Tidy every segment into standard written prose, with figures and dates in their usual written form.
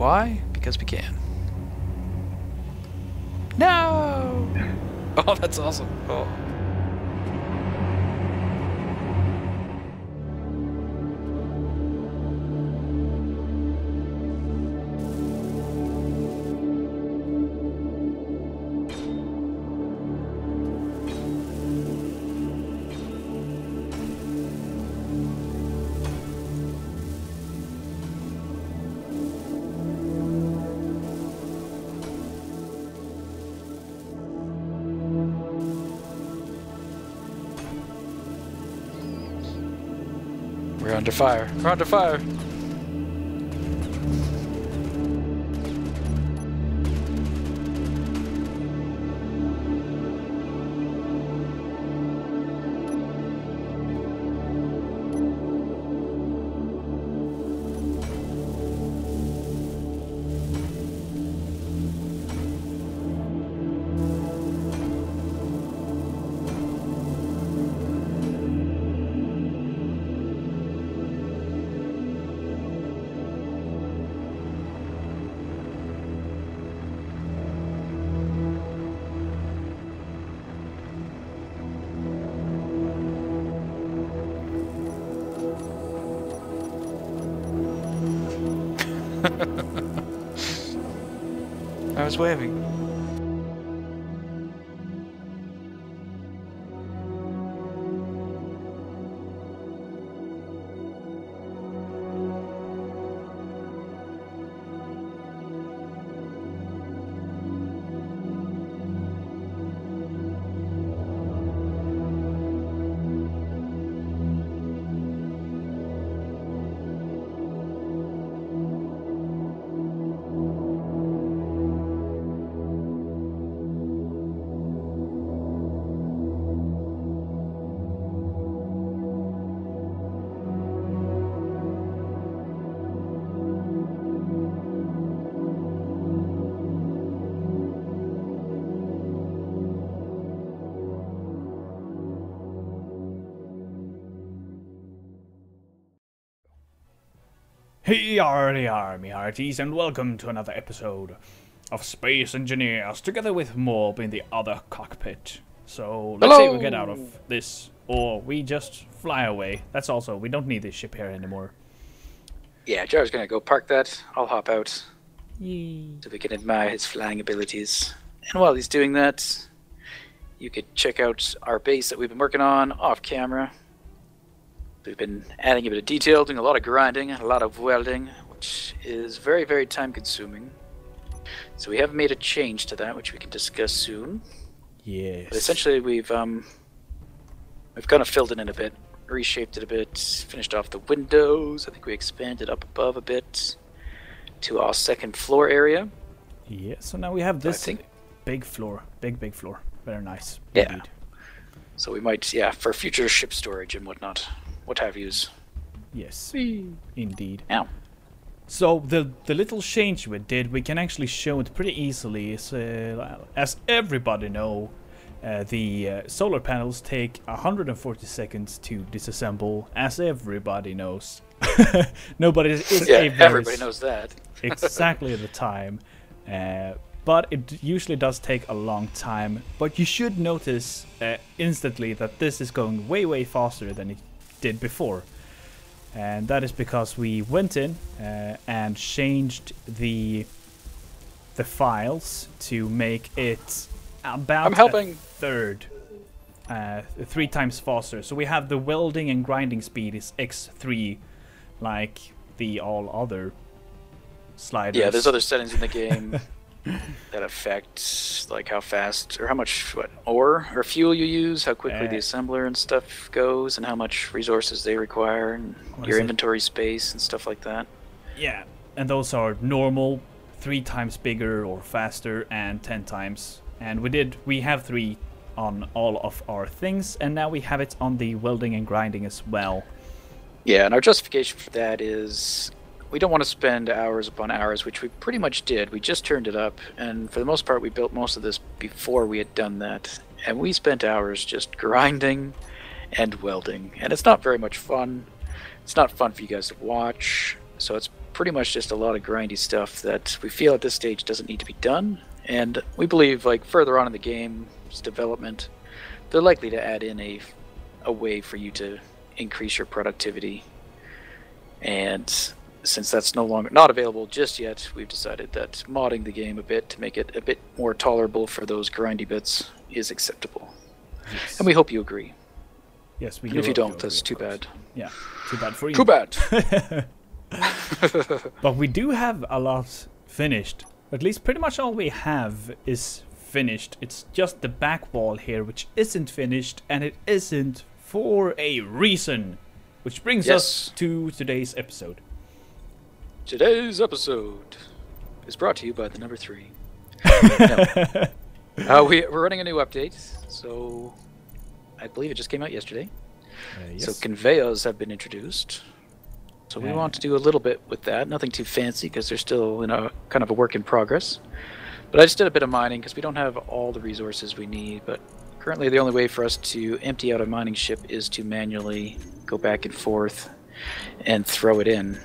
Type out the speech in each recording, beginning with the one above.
Why? Because we can. No! Oh, that's awesome. Oh. We're under fire. We're under fire. I was waving. Hey arty me hearties, and welcome to another episode of Space Engineers, together with Morb in the other cockpit. So let's see if we get out of this, or we just fly away. That's also, we don't need this ship here anymore. Yeah, Jar's gonna go park that. I'll hop out. Yee. So we can admire his flying abilities. And while he's doing that, you could check out our base that we've been working on off camera. We've been adding a bit of detail, doing a lot of grinding, a lot of welding, which is very, very time consuming. So we have made a change to that, which we can discuss soon. Yes. But essentially we've kind of filled it in a bit, reshaped it a bit, finished off the windows. I think we expanded up above a bit to our second floor area. Yeah, so now we have this big floor, big floor. Very nice. Yeah. Indeed. So we might, for future ship storage and whatnot. What have yous? Yes, indeed. Ow. So the little change we did, we can actually show it pretty easily. As everybody know, the solar panels take 140 seconds to disassemble. As everybody knows, nobody is everybody knows that. exactly at the time. But it usually does take a long time. But you should notice instantly that this is going way faster than it did before, and that is because we went in and changed the files to make it about a third, 3 times faster. So we have the welding and grinding speed is x3, like the all other sliders. Yeah, there's other settings in the game that affect like how fast or how much ore or fuel you use, how quickly the assembler and stuff goes, and how much resources they require, and your inventory space and stuff like that. Yeah, and those are normal, 3 times bigger or faster, and 10 times. And we have 3 on all of our things, and now we have it on the welding and grinding as well. Yeah, and our justification for that is we don't want to spend hours upon hours, which we pretty much did. We just turned it up, and for the most part we built most of this before we had done that. And we spent hours just grinding and welding, and it's not very much fun. It's not fun for you guys to watch, so it's pretty much just a lot of grindy stuff that we feel at this stage doesn't need to be done. And we believe, like, further on in the game's development, they're likely to add in a way for you to increase your productivity. And since that's no longer not available just yet, we've decided that modding the game a bit to make it a bit more tolerable for those grindy bits is acceptable. Yes. And we hope you agree. Yes, we do. And if you don't, that's too bad. Yeah, too bad for you. Too bad. But we do have a lot finished. At least pretty much all we have is finished. It's just the back wall here which isn't finished, and it isn't for a reason. Which brings us to today's episode. Today's episode is brought to you by the number 3. We're running a new update, so I believe it just came out yesterday. Yes. So conveyors have been introduced. So we want to do a little bit with that. Nothing too fancy because they're still in a kind of a work in progress. But I just did a bit of mining because we don't have all the resources we need. But currently the only way for us to empty out a mining ship is to manually go back and forth and throw it in.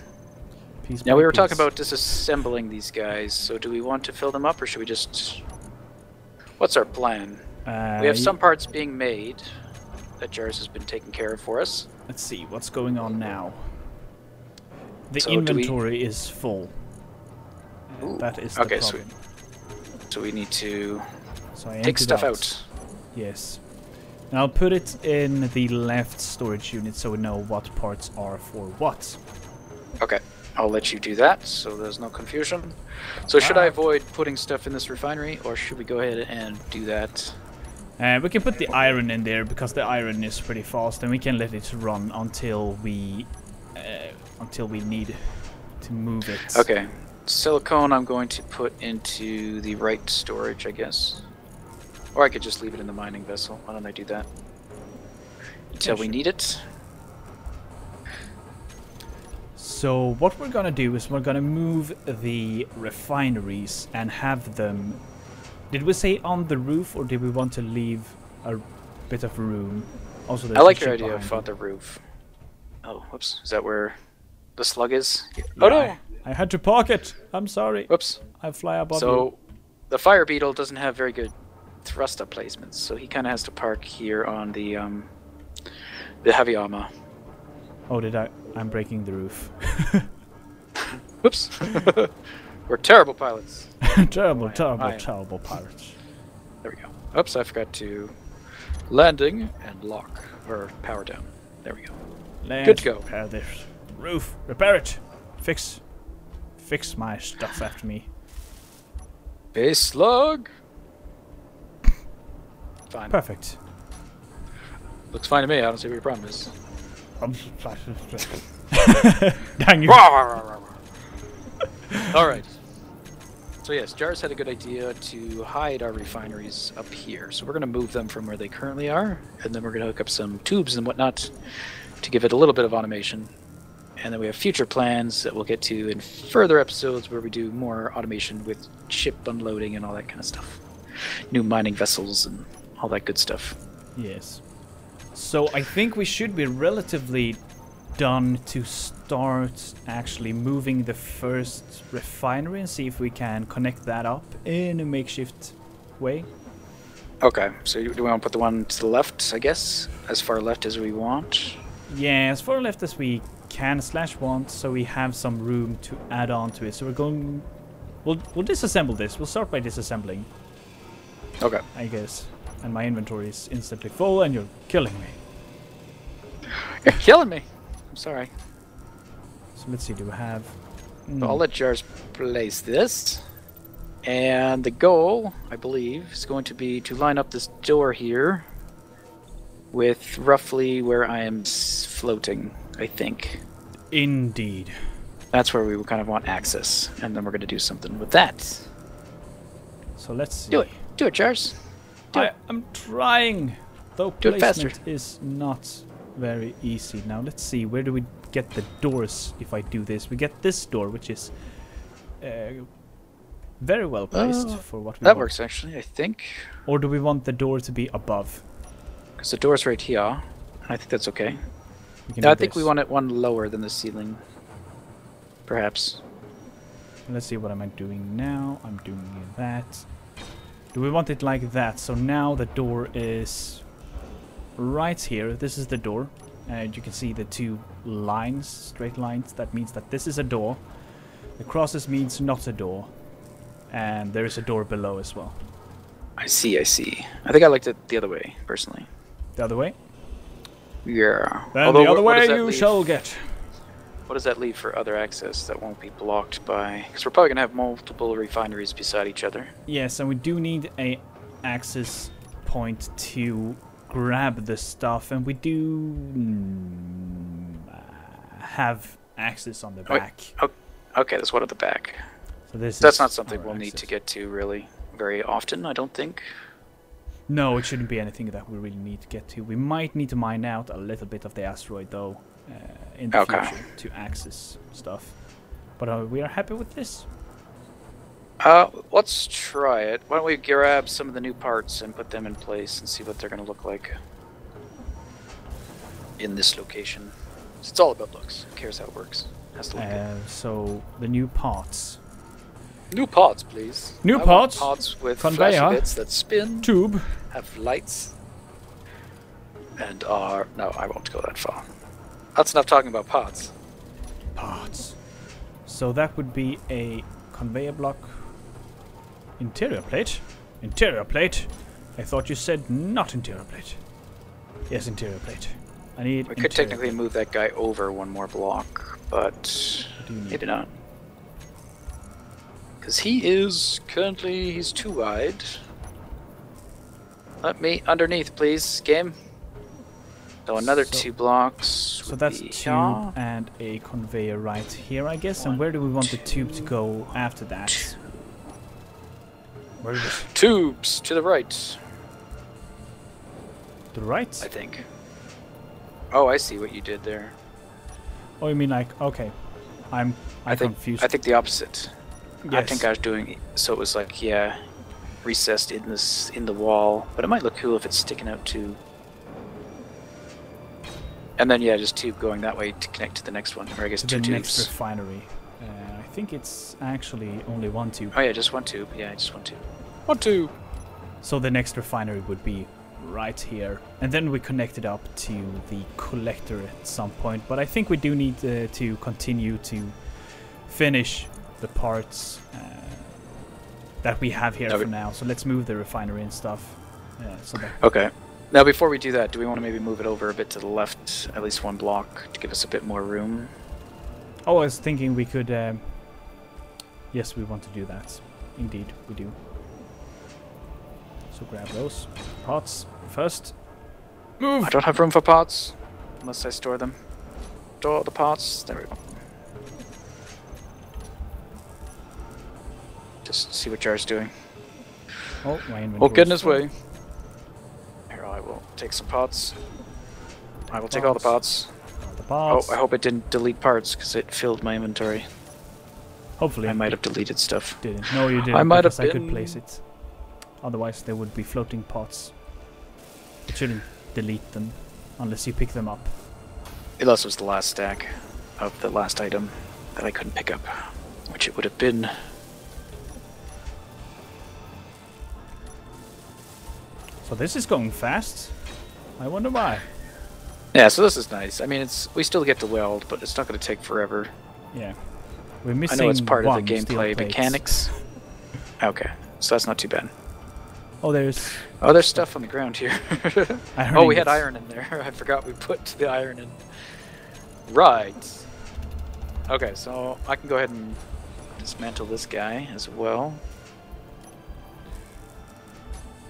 Now we were talking about disassembling these guys. So do we want to fill them up or should we just... What's our plan? We have some parts being made that Jars has been taking care of for us. Let's see what's going on now. The inventory is full. That is the problem. So we need to take stuff out. Yes. And I'll put it in the left storage unit so we know what parts are for what. Okay. I'll let you do that so there's no confusion. So should I avoid putting stuff in this refinery or should we go ahead and do that? We can put the iron in there because the iron is pretty fast and we can let it run until we need to move it. Okay. Silicone I'm going to put into the right storage, I guess. Or I could just leave it in the mining vessel. Why don't I do that? Until we need it. So what we're gonna do is we're gonna move the refineries and have them... Did we say on the roof or did we want to leave a bit of room? Also, I like your idea of on the roof. Oh, whoops. Is that where the slug is? Yeah, oh no! I had to park it. I'm sorry. Whoops. I fly above So the fire beetle doesn't have very good thrust up placements, so he kind of has to park here on the heavy armor. Oh, I'm breaking the roof. Whoops. We're terrible pilots. terrible pilots. There we go. Oops, I forgot to landing and lock or power down. There we go. Good to go. Repair this roof. Repair it. Fix my stuff after me. Base slug. Fine. Perfect. Looks fine to me. I don't see what your problem is. Dang you. Alright. So yes, Jars had a good idea to hide our refineries up here. So we're going to move them from where they currently are, and then we're going to hook up some tubes and whatnot to give it a little bit of automation. And then we have future plans that we'll get to in further episodes where we do more automation with ship unloading and all that kind of stuff. New mining vessels and all that good stuff. Yes. So I think we should be relatively done to start actually moving the first refinery and see if we can connect that up in a makeshift way. Okay, so do we want to put the one to the left, I guess? As far left as we want? Yeah, as far left as we can / want, so we have some room to add on to it. So we're going... We'll disassemble this. We'll start by disassembling. Okay. I guess. And my inventory is instantly full and you're killing me. You're killing me! I'm sorry. So let's see, do we have... So I'll let Jars place this. And the goal, I believe, is going to be to line up this door here with roughly where I am floating, I think. Indeed. That's where we kind of want access, and then we're going to do something with that. So let's see. Do it. Do it, Jars. I'm trying. Though do it faster. Placement is not very easy. Now let's see, where do we get the doors if I do this? We get this door, which is very well placed for what we want. That works actually, I think. Or do we want the door to be above? Because the door's right here. I think that's okay. No, I think we want it one lower than the ceiling. Perhaps. Let's see, what am I doing now? I'm doing that. Do we want it like that? So now the door is right here. This is the door. And you can see the two lines, straight lines. That means that this is a door. The crosses means not a door. And there is a door below as well. I see, I see. I think I liked it the other way, personally. The other way? Yeah. Then Although, the other way you leave? shall get. What does that leave for other access that won't be blocked by... Because we're probably going to have multiple refineries beside each other. Yes, and we do need a access point to grab the stuff, and we do have access on the back. Oh, okay, there's one at the back. So that's not something we'll need to get to really very often, I don't think. No, it shouldn't be anything that we really need to get to. We might need to mine out a little bit of the asteroid, though, in the future to access stuff. But we are happy with this. Let's try it. Why don't we grab some of the new parts and put them in place and see what they're going to look like in this location. It's all about looks. Who cares how it works? Has to look good. So the new parts. New parts, please. New parts. Parts with conveyor, flashy bits that spin. Tube. Have lights. And are... No, I won't go that far. That's enough talking about parts. Parts. So that would be a conveyor block. Interior plate? Interior plate? I thought you said not interior plate. Yes, interior plate. I need We could technically move that guy over one more block, but maybe not. Because he is currently... he's too wide. Let me underneath, please, game. So another 2 blocks. So that's a tube and a conveyor right here, I guess. And where do we want the tube to go after that? Where is it? Tubes to the right. To the right? I think. Oh, I see what you did there. Oh, you mean like, okay. I'm confused. I think the opposite. Yes. I think I was doing so it was like, yeah, recessed in the wall, but it might look cool if it's sticking out too. And then yeah, just tube going that way to connect to the next one, or I guess 2 tubes. The next refinery. I think it's actually only 1 tube. Oh yeah, just 1 tube. Yeah, just 1 tube. 1 tube. So the next refinery would be right here, and then we connect it up to the collector at some point. But I think we do need to continue to finish the parts that we have here for now. So let's move the refinery and stuff. Okay. Now before we do that, do we want to maybe move it over a bit to the left, at least 1 block, to give us a bit more room? Oh, I was thinking we could... yes, we want to do that. Indeed, we do. So grab those pots first. Move! I don't have room for pots, unless I store them. Store the pots. There we go. Just see what Jar's doing. Oh, my inventory. Won't get in his way. Here, I will take some pots. I will take all the pots. Oh, I hope it didn't delete parts, because it filled my inventory. Hopefully. I might have deleted stuff. Didn't. No, you didn't. I might have I could place it. Otherwise, there would be floating pots. It shouldn't delete them unless you pick them up. Unless it was the last stack of the last item that I couldn't pick up, which it would have been. So this is going fast. I wonder why. Yeah, so this is nice. I mean, we still get to weld, but it's not going to take forever. Yeah. We're missing I know it's part of the steel gameplay plates. mechanics. Okay, so that's not too bad. Oh, there's stuff on the ground here. Iron oh, we had ingots. iron in there. I forgot we put the iron in. Right. Okay, so I can go ahead and dismantle this guy as well.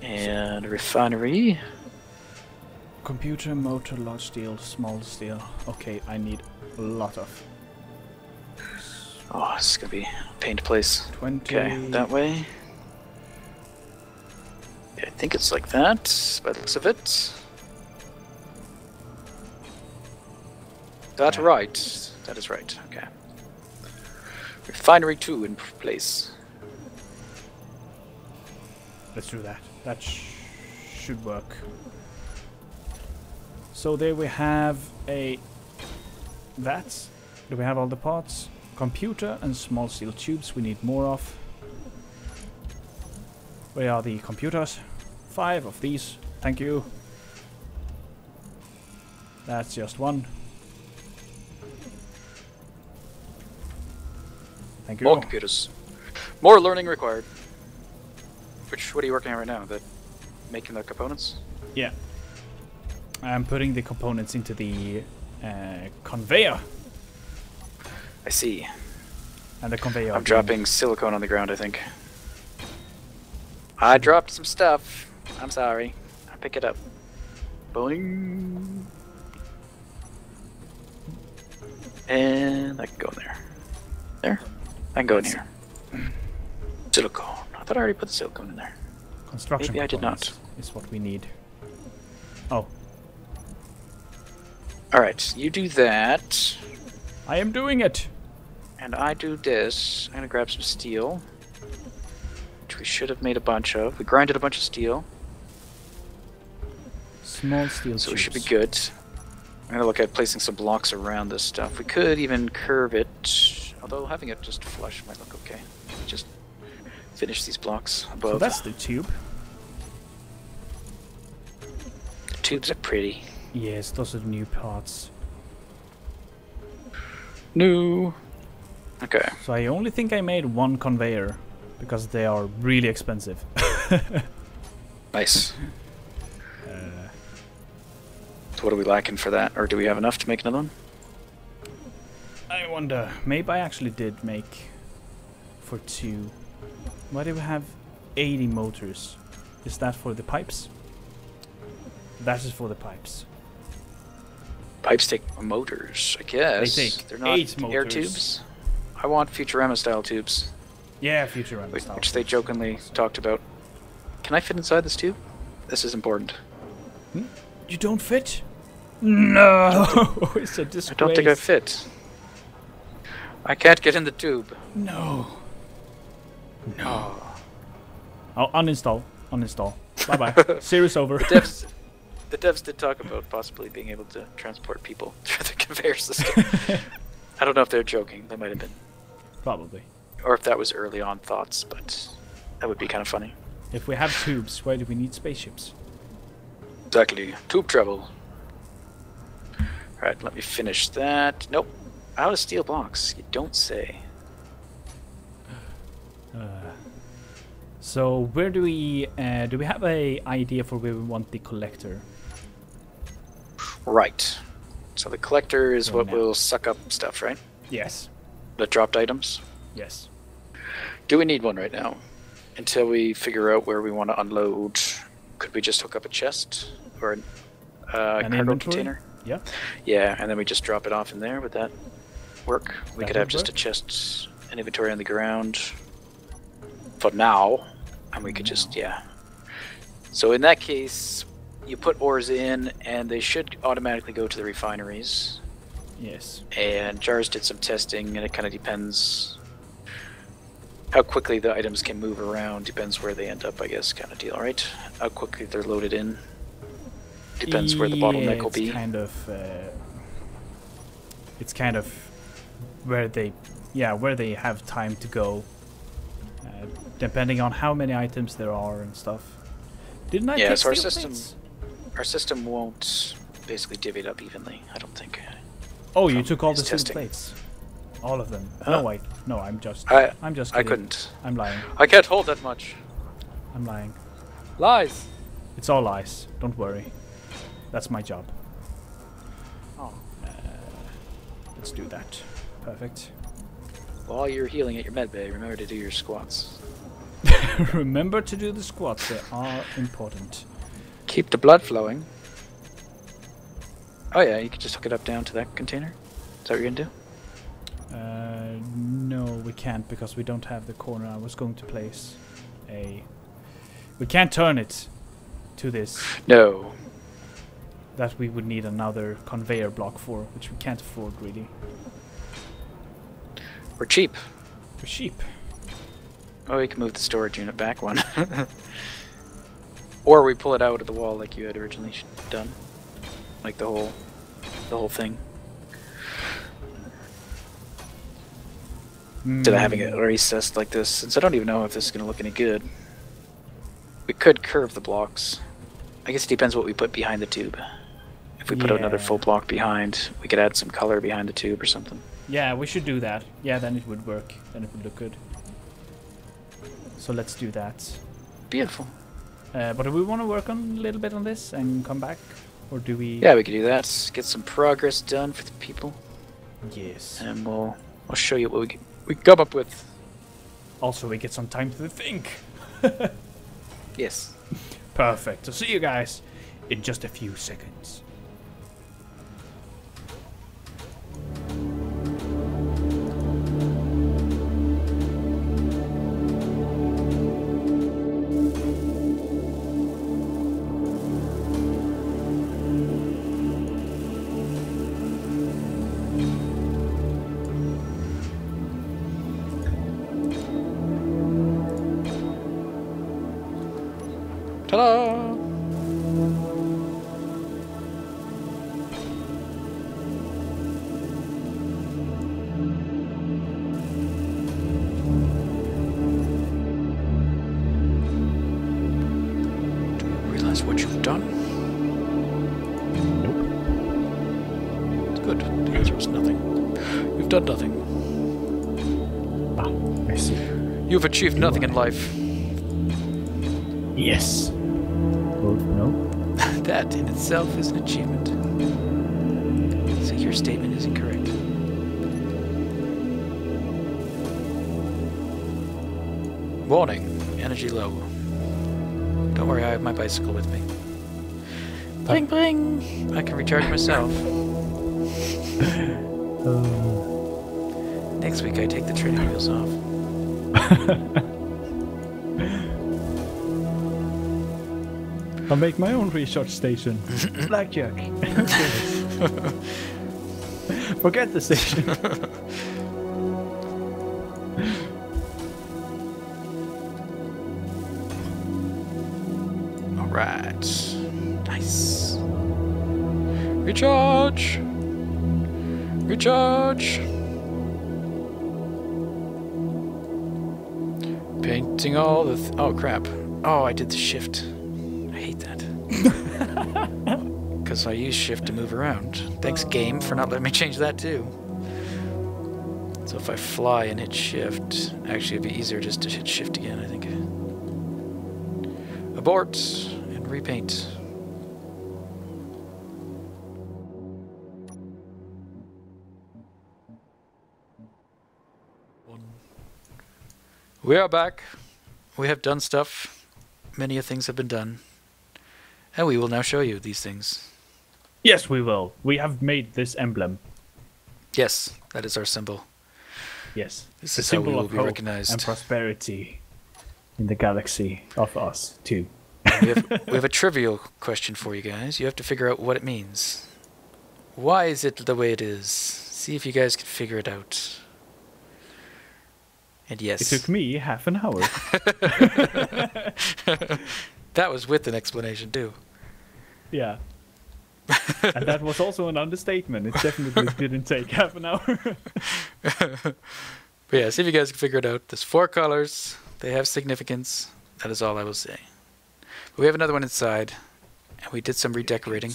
And a refinery. Computer, motor, large steel, small steel. Okay, I need a lot of. Oh, this is gonna be a pain to place. 20. Okay, that way. Yeah, I think it's like that, by the looks of it. That's right. That is right. Okay. Refinery 2 in place. Let's do that. That should work. So there we have a... that. Do we have all the parts? Computer and small steel tubes we need more of. Where are the computers? 5 of these. Thank you. That's just one. Thank you. More computers. More learning required. What are you working on right now? Making the components? Yeah. I'm putting the components into the conveyor. I see. And the conveyor. I'm dropping silicone on the ground, I think. I dropped some stuff. I'm sorry. I'll pick it up. Boing. And I can go in there. There. I can go in here. Silicone. I thought I already put the silicone in there. Construction Maybe I did not. Is what we need. Oh. Alright, you do that. I am doing it. And I do this. I'm gonna grab some steel. Which we should have made a bunch of. We grinded a bunch of steel. Small steel So tubes. we should be good. I'm gonna look at placing some blocks around this stuff. We could even curve it. Although having it just flush might look okay. Just finish these blocks above. So that's the tube. The tubes are pretty. Yes, those are the new parts. New. Okay. So I only think I made one conveyor because they are really expensive. Nice. So what are we lacking for that? Or do we have enough to make another one? I wonder. Maybe I actually did make for 2. Why do we have 80 motors? Is that for the pipes? That is for the pipes. Pipes take motors, I guess. They take They're not 8 air motors. tubes. I want Futurama style tubes, Yeah, Futurama style. which they jokingly talked about. Can I fit inside this tube? This is important. You don't fit? No! It's a disgrace. I don't think I fit. I can't get in the tube. No. No. Oh, uninstall. Uninstall. Bye-bye. Series over. The devs did talk about possibly being able to transport people through the conveyor system. I don't know if they're joking. They might have been. Probably. Or if that was early on thoughts, but that would be kind of funny. If we have tubes, why do we need spaceships? Exactly. Tube travel. Alright, let me finish that. Nope. Out of steel blocks. You don't say. So where do we have a idea for where we want the collector? Right. So the collector is Go what now. will suck up stuff, right? Yes. The dropped items. Yes. Do we need one right now? Until we figure out where we want to unload, could we just hook up a chest? Or An cargo inventory? container? Yeah. Yeah, and then we just drop it off in there. Would that work? We That could have would just work. a chest, an inventory on the ground for now, and we could just, yeah. So in that case, you put ores in, and they should automatically go to the refineries. Yes. And Jars did some testing, and it kind of depends how quickly the items can move around. Depends where they end up, I guess, kind of deal, right? How quickly they're loaded in. Depends where the bottleneck will be. It's kind of where they have time to go, depending on how many items there are and stuff. Didn't I? Yeah, take so steel our plates? system won't basically divvy it up evenly, I don't think. Oh, you from took all the his steel testing. plates, all of them. Huh? No, I'm just I kidding. couldn't. I'm lying. I can't hold that much. I'm lying. Lies. It's all lies. Don't worry. That's my job. Oh. Let's do that. Perfect. While you're healing at your medbay, remember to do your squats. Remember to do the squats. They are important. Keep the blood flowing. Oh yeah, you can just hook it up down to that container. Is that what you're gonna do? No, we can't because we don't have the corner. I was going to place a... We can't turn it to this. No. That we would need another conveyor block for, which we can't afford really. We're cheap. For sheep. Oh, you can move the storage unit back one. Or we pull it out of the wall like you had originally done. Like the whole thing. instead of having it recessed like this, since I don't even know if this is going to look any good. We could curve the blocks. I guess it depends what we put behind the tube. If we put another full block behind, we could add some color behind the tube or something. Yeah, we should do that. Yeah, then it would work. Then it would look good. So let's do that. Beautiful. But do we want to work on a little bit on this and come back? Or do we... Yeah, we could do that. Get some progress done for the people. Yes. And we'll show you what we come up with. Also, we get some time to think. Yes. Perfect. So see you guys in just a few seconds. Ta-da! Do you realize what you've done? Nope. It's good. The answer is nothing. You've done nothing. Ah, I see. You've achieved nothing in life. Yes. Well, no. That in itself is an achievement. So your statement is incorrect. Warning, energy low. Don't worry, I have my bicycle with me. Bling bling! I can recharge myself. Next week I take the training wheels off. I'll make my own recharge station. Blackjack. Forget the station. Alright. Nice. Recharge! Recharge! Painting all the... oh crap. Oh, I did the shift. I hate that. Because I use shift to move around. Thanks, game, for not letting me change that too. So if I fly and hit shift... Actually, it'd be easier just to hit shift again, I think. Abort and repaint. We are back. We have done stuff. Many of things have been done. And we will now show you these things. Yes, we will. We have made this emblem. Yes, that is our symbol. Yes. This the is how we symbol will of be hope recognized. and prosperity in the galaxy of us, too. We have a trivial question for you guys. You have to figure out what it means. Why is it the way it is? See if you guys can figure it out. And yes. It took me half an hour. That was with an explanation too. Yeah. And that was also an understatement. It definitely didn't take half an hour. But yeah, see if you guys can figure it out. There's 4 colors. They have significance. That is all I will say. But we have another one inside. And we did some redecorating.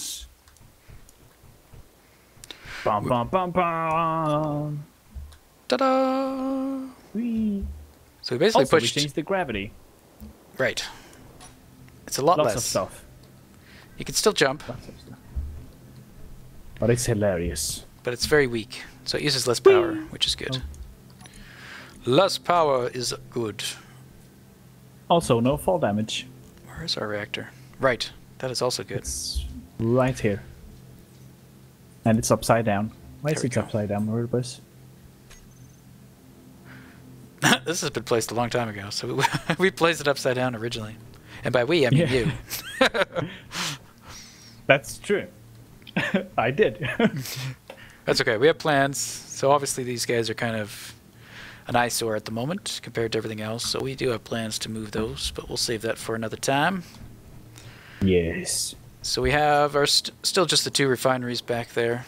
Bum, bum, bum, bum. Ta-da! Whee. So we basically Also, pushed... we changed the gravity. Right. It's a lot Lots less. of stuff. You can still jump, Lots of stuff. But it's hilarious. but it's very weak. So it uses less power, which is good. Oh. Less power is good. Also, no fall damage. Where is our reactor? Right. That is also good. It's right here. And it's upside down. Why There is we it go. upside down, Murderbus? This has been placed a long time ago, so we placed it upside down originally. And by we, I mean Yeah. you. That's true. I did. That's okay. We have plans. So obviously these guys are kind of an eyesore at the moment compared to everything else. So we do have plans to move those, but we'll save that for another time. Yes. So we have our still just the 2 refineries back there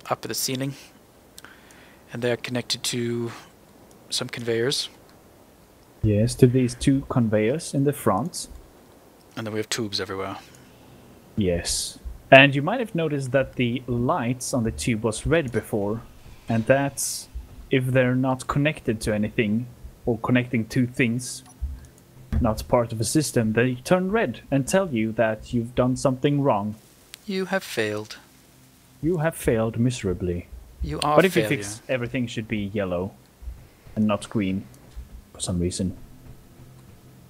up at the ceiling. And they're connected to some conveyors. Yes, to these 2 conveyors in the front. And then we have tubes everywhere. Yes. And you might have noticed that the lights on the tube was red before. And that's if they're not connected to anything, or connecting 2 things, not part of a system, they turn red and tell you that you've done something wrong. You have failed. You have failed miserably. You are But if failure. you fix, everything should be yellow and not green for some reason.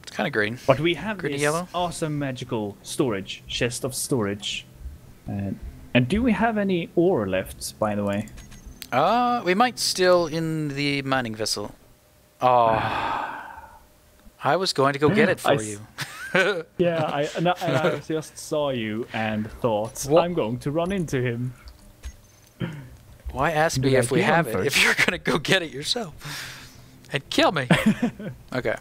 It's kind of green. But we have Green and this yellow? awesome magical storage, chest of storage. And do we have any ore left, by the way? We might still in the mining vessel. Oh. I was going to go get it for you. Yeah, I just saw you and thought, What? I'm going to run into him. Why ask me Be if like, we "You have run it, first." if you're going to go get it yourself? And kill me. Okay.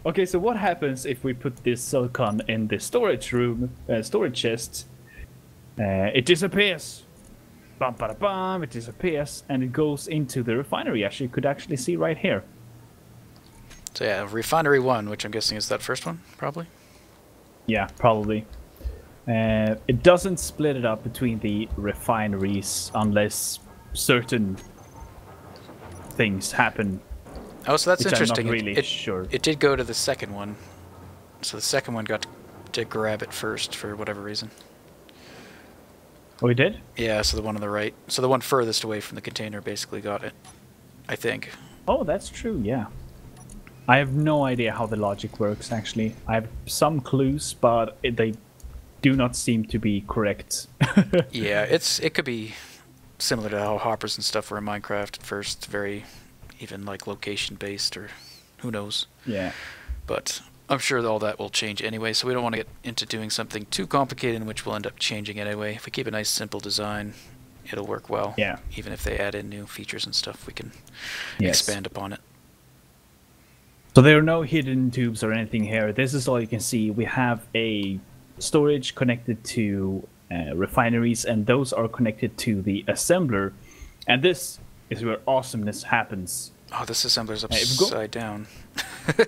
Okay, so what happens if we put this silicon in the storage room, storage chest? It disappears. Bum, bada, bum, it disappears, and it goes into the refinery, as you could actually see right here. So yeah, refinery 1, which I'm guessing is that first one, probably. Yeah, probably. It doesn't split it up between the refineries unless certain things happen. Oh, so that's Which interesting. I'm not really it, sure. It did go to the second one. So the second one got to grab it first for whatever reason. Oh, we did? Yeah, so the one on the right. So the one furthest away from the container basically got it, I think. Oh, that's true, yeah. I have no idea how the logic works, actually. I have some clues, but they do not seem to be correct. Yeah, it could be similar to how hoppers and stuff were in Minecraft at first, very even like location based, or who knows. Yeah. But I'm sure all that will change anyway, so we don't want to get into doing something too complicated in which we'll end up changing anyway. If we keep a nice simple design, it'll work well. Yeah. Even if they add in new features and stuff, we can Yes. expand upon it. So there are no hidden tubes or anything here. This is all you can see. We have a storage connected to refineries, and those are connected to the assembler. And this is where awesomeness happens. Oh, this assembler's if we go- upside down.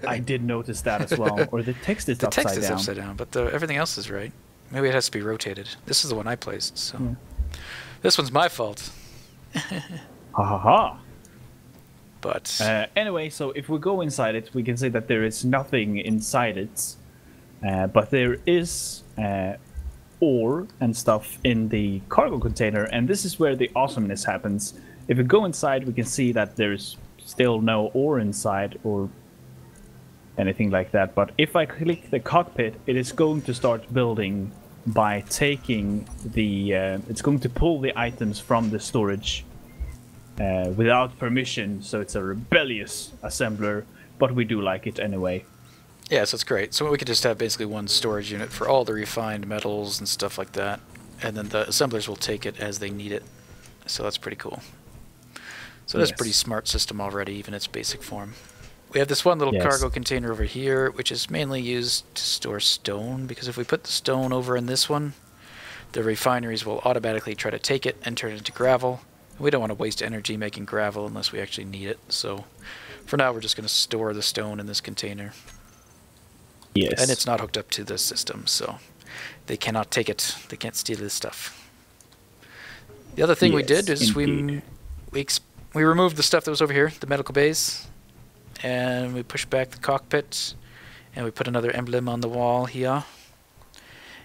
I did notice that as well. Or the text is The upside text is down. upside down, but everything else is right. Maybe it has to be rotated. This is the one I placed, so... Yeah. This one's my fault. Ha ha ha. But... Anyway, so if we go inside it, we can see that there is nothing inside it. But there is ore and stuff in the cargo container, and this is where the awesomeness happens. If we go inside, we can see that there's still no ore inside or anything like that. But if I click the cockpit, it is going to start building by taking the... it's going to pull the items from the storage without permission, so it's a rebellious assembler, but we do like it anyway. Yeah, so it's great. So we could just have basically one storage unit for all the refined metals and stuff like that, and then the assemblers will take it as they need it. So that's pretty cool. So that's a pretty smart system already, even its basic form. We have this one little cargo container over here, which is mainly used to store stone, because if we put the stone over in this one, the refineries will automatically try to take it and turn it into gravel. We don't want to waste energy making gravel unless we actually need it, so for now we're just going to store the stone in this container. Yes. And it's not hooked up to the system, so they cannot take it. They can't steal this stuff. The other thing we did is we removed the stuff that was over here, the medical bays, and we pushed back the cockpit, and we put another emblem on the wall here.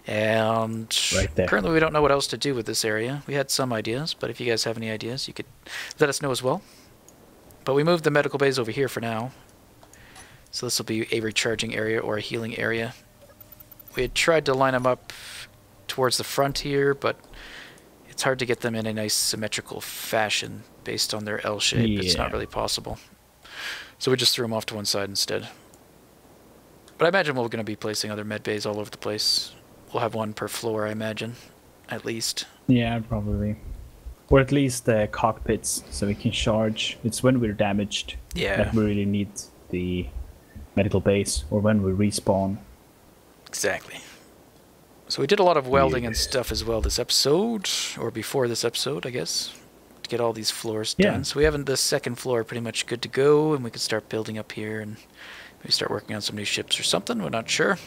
And right there. Currently we don't know what else to do with this area. We had some ideas, but if you guys have any ideas, you could let us know as well. But we moved the medical bays over here for now. So this will be a recharging area or a healing area. We had tried to line them up towards the front here, but it's hard to get them in a nice symmetrical fashion based on their L shape. Yeah. It's not really possible. So we just threw them off to one side instead. But I imagine we're going to be placing other med bays all over the place. We'll have one per floor, I imagine, at least. Yeah, probably. Or at least the cockpits, so we can charge. It's when we're damaged that we really need the medical base, or when we respawn. Exactly. So we did a lot of welding and stuff as well this episode, or before this episode, I guess, to get all these floors Yeah. done. So we have the second floor pretty much good to go, and we can start building up here and maybe start working on some new ships or something. We're not sure.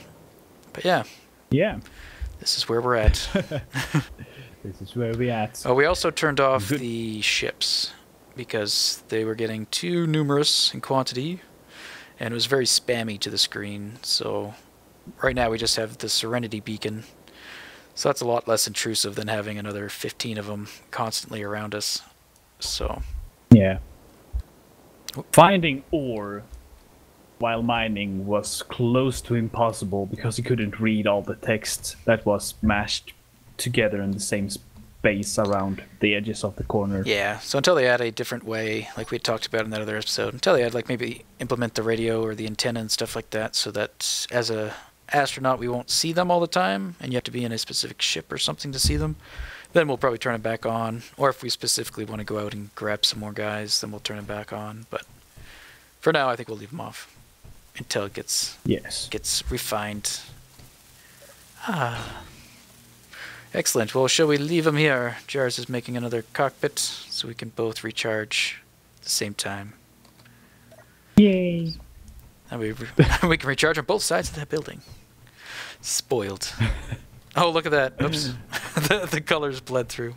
But yeah. Yeah. This is where we're at. This is where we're at. Oh, we also turned off the ships because they were getting too numerous in quantity, and it was very spammy to the screen. So right now we just have the Serenity beacon. So that's a lot less intrusive than having another 15 of them constantly around us. So yeah. Finding ore while mining was close to impossible because you couldn't read all the text that was mashed together in the same space around the edges of the corner. Yeah, so until they add a different way, like we talked about in that other episode, until they add, like, maybe implement the radio or the antenna and stuff like that, so that as a astronaut we won't see them all the time, and you have to be in a specific ship or something to see them, then we'll probably turn it back on. Or if we specifically want to go out and grab some more guys, then we'll turn it back on. But for now, I think we'll leave them off until it gets refined. Excellent. Well, shall we leave them here? Jars is making another cockpit, so we can both recharge at the same time. Yay! And we can recharge on both sides of that building. Spoiled. Oh, look at that. Oops. the colors bled through.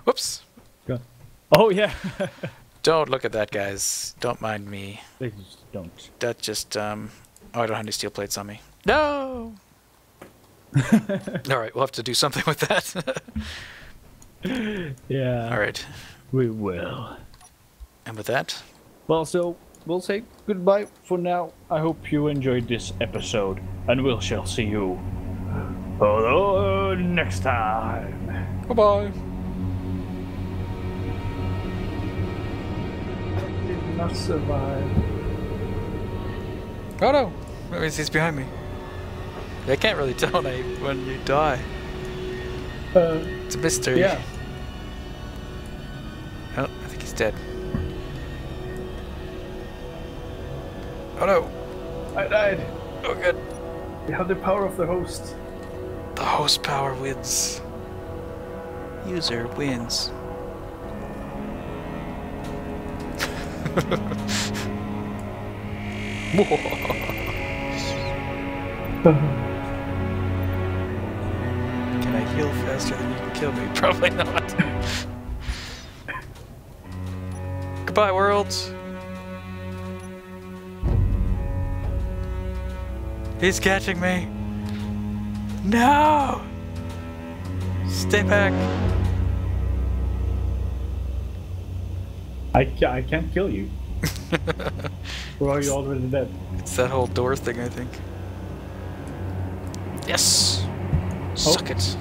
Whoops. Oh, yeah. Don't look at that, guys. Don't mind me. They just don't. That just, oh, I don't have any steel plates on me. No! Alright, we'll have to do something with that. Yeah. Alright. We will. And with that? Well, so we'll say goodbye for now. I hope you enjoyed this episode, and we shall see you next time. Bye-bye. Did not survive. Oh no! That means he's behind me. I can't really tell when you die. It's a mystery. Yeah. Oh, I think he's dead. Oh no! I died. Oh good. We have the power of the host. The host power wins. User wins. Can I heal faster than you can kill me? Probably not. Goodbye, world. He's catching me. No! Stay back. I can't kill you. Or are you already dead? It's that whole door thing, I think. Yes! Suck it.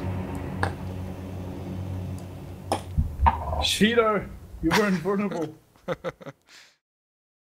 Cheater! You were invulnerable.